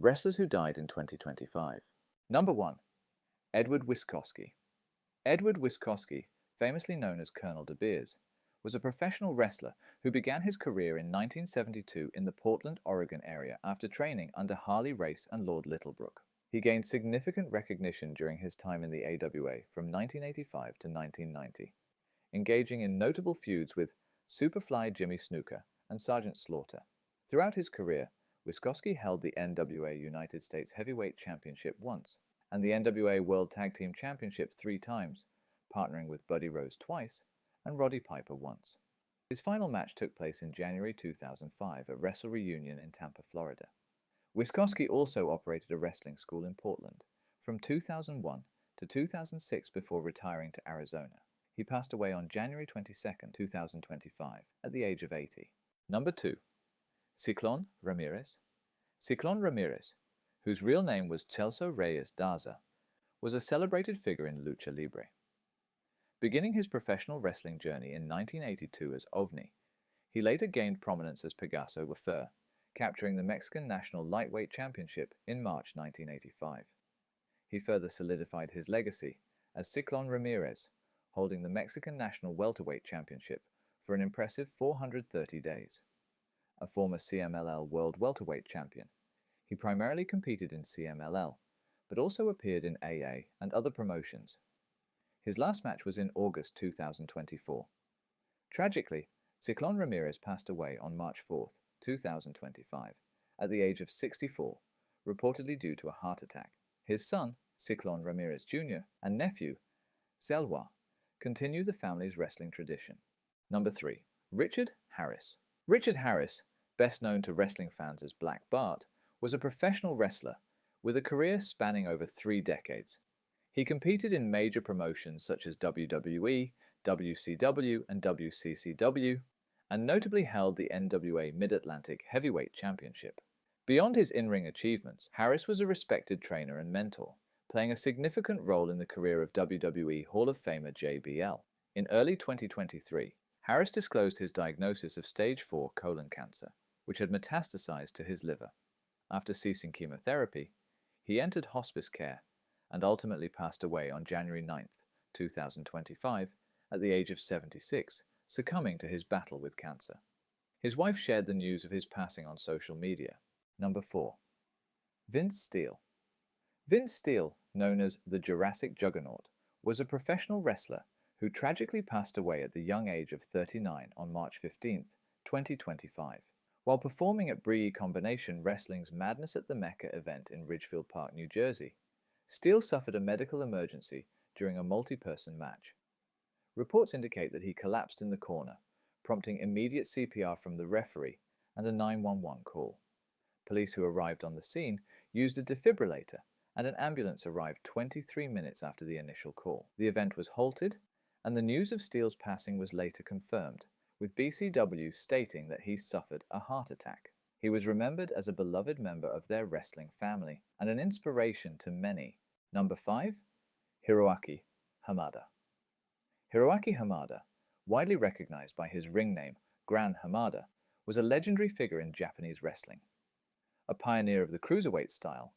Wrestlers who died in 2025. Number 1. Edward Wiskoski. Edward Wiskoski, famously known as Colonel De Beers, was a professional wrestler who began his career in 1972 in the Portland, Oregon area after training under Harley Race and Lord Littlebrook. He gained significant recognition during his time in the AWA from 1985 to 1990, engaging in notable feuds with Superfly Jimmy Snuka and Sergeant Slaughter. Throughout his career, Wiskoski held the NWA United States Heavyweight Championship once, and the NWA World Tag Team Championship 3 times, partnering with Buddy Rose twice and Roddy Piper once. His final match took place in January 2005 at Wrestle Reunion in Tampa, Florida. Wiskoski also operated a wrestling school in Portland from 2001 to 2006 before retiring to Arizona. He passed away on January 22, 2025, at the age of 80. Number 2. Ciclón Ramirez. Ciclón Ramirez, whose real name was Celso Reyes Daza, was a celebrated figure in lucha libre. Beginning his professional wrestling journey in 1982 as OVNI, he later gained prominence as Pegaso Wafer, capturing the Mexican National Lightweight Championship in March 1985. He further solidified his legacy as Ciclón Ramirez, holding the Mexican National Welterweight Championship for an impressive 430 days. A former CMLL World Welterweight Champion, he primarily competed in CMLL, but also appeared in AA and other promotions. His last match was in August 2024. Tragically, Ciclón Ramirez passed away on March 4, 2025, at the age of 64, reportedly due to a heart attack. His son, Ciclón Ramirez Jr., and nephew, Selwa, continue the family's wrestling tradition. Number 3. Richard Harris. Richard Harris, best known to wrestling fans as Black Bart, was a professional wrestler with a career spanning over 3 decades. He competed in major promotions such as WWE, WCW, and WCCW, and notably held the NWA Mid-Atlantic Heavyweight Championship. Beyond his in-ring achievements, Harris was a respected trainer and mentor, playing a significant role in the career of WWE Hall of Famer JBL. In early 2023, Harris disclosed his diagnosis of stage 4 colon cancer, which had metastasized to his liver. After ceasing chemotherapy, he entered hospice care and ultimately passed away on January 9, 2025, at the age of 76, succumbing to his battle with cancer. His wife shared the news of his passing on social media. Number 4. Vince Steele. Vince Steele, known as the Jurassic Juggernaut, was a professional wrestler who tragically passed away at the young age of 39 on March 15, 2025. While performing at Bree Combination Wrestling's Madness at the Mecca event in Ridgefield Park, New Jersey, Steele suffered a medical emergency during a multi-person match. Reports indicate that he collapsed in the corner, prompting immediate CPR from the referee and a 911 call. Police who arrived on the scene used a defibrillator, and an ambulance arrived 23 minutes after the initial call. The event was halted, and the news of Steele's passing was later confirmed, with BCW stating that he suffered a heart attack. He was remembered as a beloved member of their wrestling family and an inspiration to many. Number 5. Hiroaki Hamada. Hiroaki Hamada, widely recognized by his ring name Gran Hamada, was a legendary figure in Japanese wrestling. A pioneer of the cruiserweight style,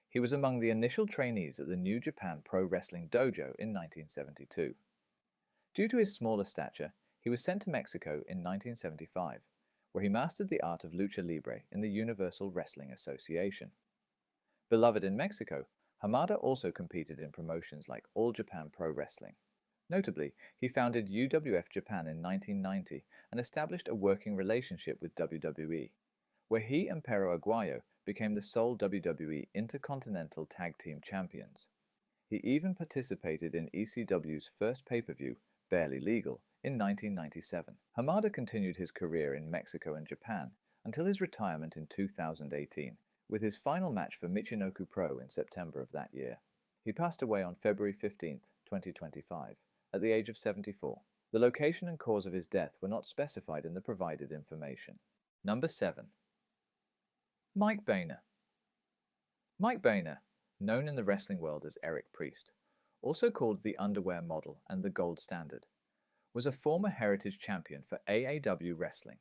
he was among the initial trainees at the New Japan Pro Wrestling Dojo in 1972. Due to his smaller stature, he was sent to Mexico in 1975, where he mastered the art of lucha libre in the Universal Wrestling Association. Beloved in Mexico, Hamada also competed in promotions like All Japan Pro Wrestling. Notably, he founded UWF Japan in 1990 and established a working relationship with WWE, where he and Pero Aguayo became the sole WWE Intercontinental Tag Team Champions. He even participated in ECW's first pay-per-view, Barely Legal, in 1997. Hamada continued his career in Mexico and Japan until his retirement in 2018, with his final match for Michinoku Pro in September of that year. He passed away on February 15, 2025, at the age of 74. The location and cause of his death were not specified in the provided information. Number 7. Mike Boehner. Mike Boehner, known in the wrestling world as Eric Priest, also called the Underwear Model and the Gold Standard, was a former heritage champion for AAW wrestling.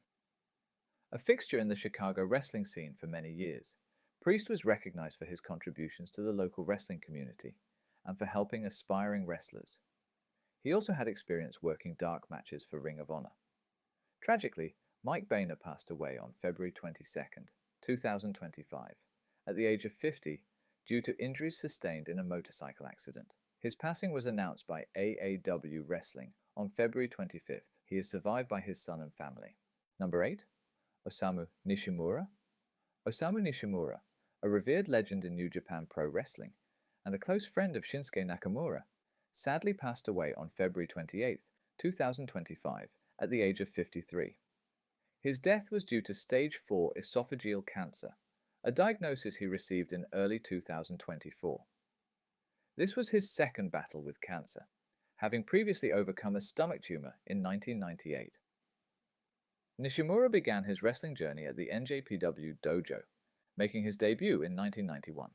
A fixture in the Chicago wrestling scene for many years, Priest was recognized for his contributions to the local wrestling community and for helping aspiring wrestlers. He also had experience working dark matches for Ring of Honor. Tragically, Mike Boehner passed away on February 22, 2025, at the age of 50 due to injuries sustained in a motorcycle accident. His passing was announced by AAW Wrestling on February 25th. He is survived by his son and family. Number 8. Osamu Nishimura. Osamu Nishimura, a revered legend in New Japan Pro Wrestling and a close friend of Shinsuke Nakamura, sadly passed away on February 28, 2025, at the age of 53. His death was due to stage 4 esophageal cancer, a diagnosis he received in early 2024. This was his second battle with cancer, having previously overcome a stomach tumor in 1998. Nishimura began his wrestling journey at the NJPW Dojo, making his debut in 1991.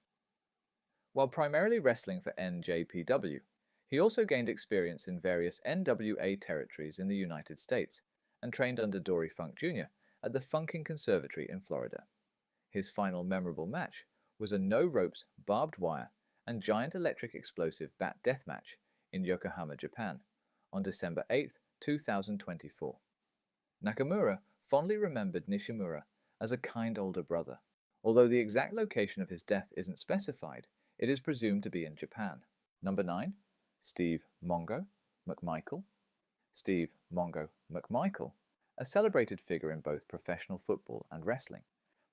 While primarily wrestling for NJPW, he also gained experience in various NWA territories in the United States and trained under Dory Funk Jr. at the Funking Conservatory in Florida. His final memorable match was a no-ropes, barbed wire, and giant electric explosive bat death match in Yokohama, Japan, on December 8, 2024. Nakamura fondly remembered Nishimura as a kind older brother. Although the exact location of his death isn't specified, it is presumed to be in Japan. Number 9. Steve Mongo McMichael. Steve Mongo McMichael, a celebrated figure in both professional football and wrestling,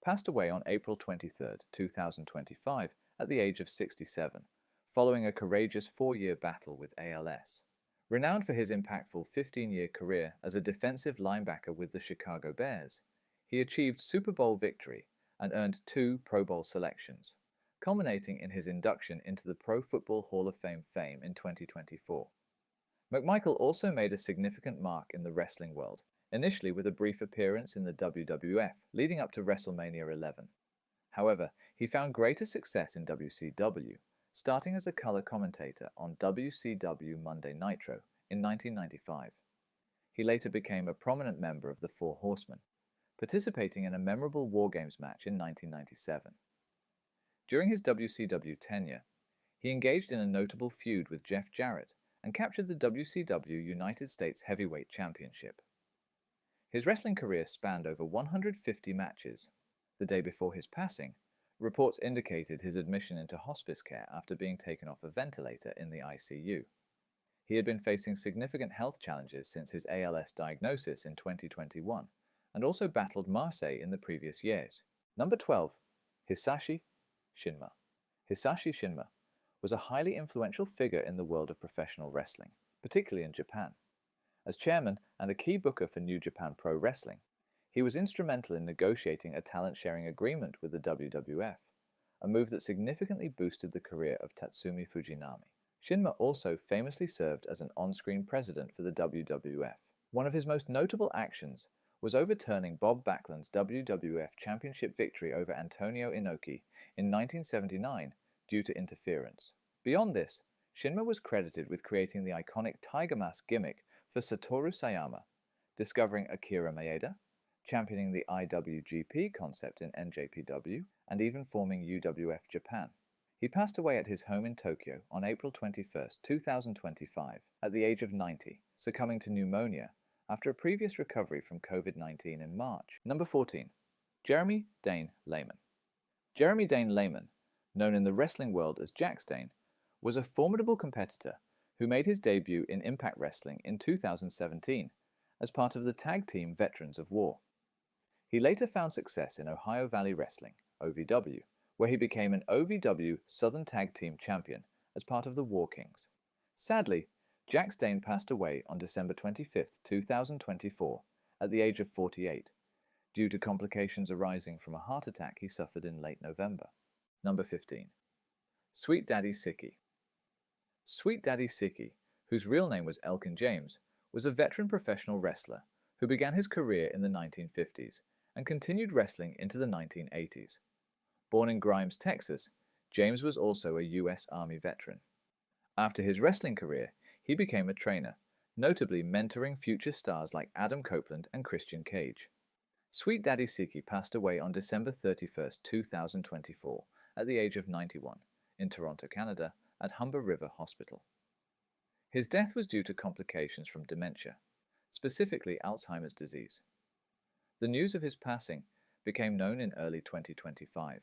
passed away on April 23, 2025, at the age of 67, following a courageous 4-year battle with ALS. Renowned for his impactful 15-year career as a defensive linebacker with the Chicago Bears, he achieved Super Bowl victory and earned 2 Pro Bowl selections, culminating in his induction into the Pro Football Hall of Fame in 2024. McMichael also made a significant mark in the wrestling world, initially with a brief appearance in the WWF leading up to WrestleMania 11. However, he found greater success in WCW, starting as a color commentator on WCW Monday Nitro in 1995. He later became a prominent member of the Four Horsemen, participating in a memorable War Games match in 1997. During his WCW tenure, he engaged in a notable feud with Jeff Jarrett and captured the WCW United States Heavyweight Championship. His wrestling career spanned over 150 matches. The day before his passing, reports indicated his admission into hospice care after being taken off a ventilator in the ICU. He had been facing significant health challenges since his ALS diagnosis in 2021 and also battled Marseille in the previous years. Number 12. Hisashi Shinma. Hisashi Shinma was a highly influential figure in the world of professional wrestling, particularly in Japan. As chairman and a key booker for New Japan Pro Wrestling, he was instrumental in negotiating a talent-sharing agreement with the WWF, a move that significantly boosted the career of Tatsumi Fujinami. Shinma also famously served as an on-screen president for the WWF. One of his most notable actions was overturning Bob Backlund's WWF Championship victory over Antonio Inoki in 1979 due to interference. Beyond this, Shinma was credited with creating the iconic Tiger Mask gimmick for Satoru Sayama, discovering Akira Maeda, championing the IWGP concept in NJPW, and even forming UWF Japan. He passed away at his home in Tokyo on April 21, 2025, at the age of 90, succumbing to pneumonia after a previous recovery from COVID-19 in March. Number 14. Jeremy Dane Lehman. Jeremy Dane Lehman, known in the wrestling world as Jax Dane, was a formidable competitor who made his debut in Impact Wrestling in 2017 as part of the tag team Veterans of War. He later found success in Ohio Valley Wrestling, OVW, where he became an OVW Southern Tag Team Champion as part of the War Kings. Sadly, Jax Dane passed away on December 25, 2024, at the age of 48, due to complications arising from a heart attack he suffered in late November. Number 15. Sweet Daddy Siki. Sweet Daddy Siki, whose real name was Elkin James, was a veteran professional wrestler who began his career in the 1950s and continued wrestling into the 1980s. Born in Grimes, Texas, James was also a U.S. Army veteran. After his wrestling career, he became a trainer, notably mentoring future stars like Adam Copeland and Christian Cage. Sweet Daddy Siki passed away on December 31st, 2024, at the age of 91, in Toronto, Canada, at Humber River Hospital. His death was due to complications from dementia, specifically Alzheimer's disease. The news of his passing became known in early 2025,